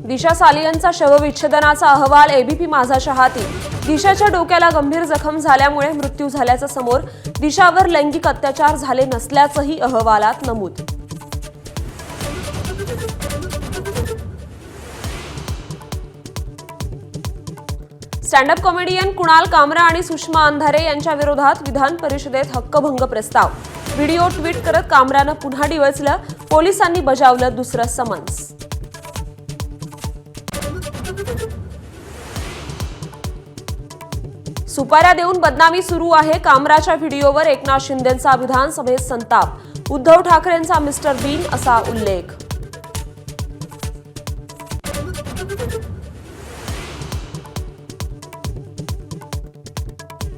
दिशा सालियनचा शवविच्छेदनाचा अहवाल एबीपी माझाच्या हाती। दिशाच्या डोक्याला गंभीर जखम झाल्यामुळे मृत्यू झाल्याचं समोर। दिशावर लैंगिक अत्याचार झाले नसल्याचंही अहवालात नमूद। स्टँडअप कॉमेडियन कुणाल कामरा आणि सुषमा अंधारे यांच्या विरोधात विधान परिषदेत हक्कभंग प्रस्ताव। व्हिडिओ ट्विट करत कामरानं पुन्हा डिवचलं। पोलिसांनी बजावलं दुसरं समन्स। सुपाऱ्या देऊन बदनामी सुरू आहे। कामराच्या व्हिडिओवर एकनाथ शिंदेंचा विधानसभेत संताप। उद्धव ठाकरेंचा मिस्टर बीन असा उल्लेख।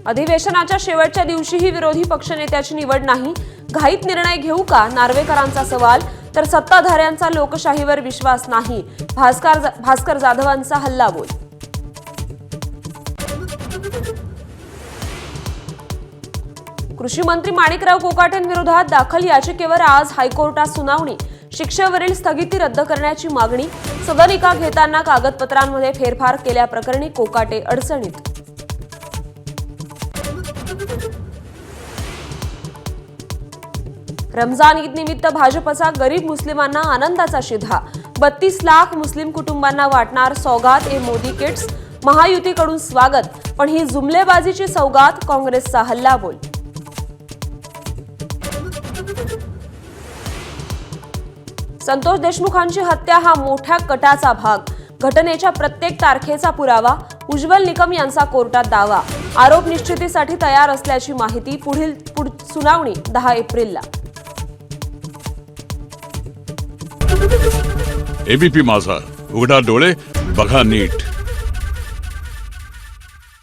अधिवेशनाच्या शेवटच्या दिवशीही विरोधी पक्षनेत्याची निवड नाही। घाईत निर्णय घेऊ का, नार्वेकरांचा सवाल। तर सत्ताधाऱ्यांचा लोकशाहीवर विश्वास नाही। भास्कर जाधवांचा हल्लाबोल। कृषी मंत्री माणिकराव कोकाटेंविरोधात दाखल याचिकेवर आज हायकोर्टात सुनावणी। शिक्षेवरील स्थगिती रद्द करण्याची मागणी। सदनिका घेताना कागदपत्रांमध्ये फेरफार केल्याप्रकरणी कोकाटे अडचणीत। रमजान ईद निमित्त भाजपचा गरीब मुस्लिमांना आनंदाचा शिधा। 32 लाख मुस्लिम कुटुंबांना वाटणार सौगात ए मोदी किट्स। महायुतीकडून स्वागत, पण ही जुमलेबाजीची सौगात। काँग्रेसचा हल्लाबोल। संतोष देशमुखांची हत्या हा मोठ्या कटाचा भाग। घटनेच्या प्रत्येक तारखेचा पुरावा। उज्ज्वल निकम यांचा कोर्टात दावा। आरोप निश्चितीसाठी तयार असल्याची माहिती। पुढील सुनावणी 10 एप्रिलला। एबीपी माझा, उघडा डोळे बघा नीट।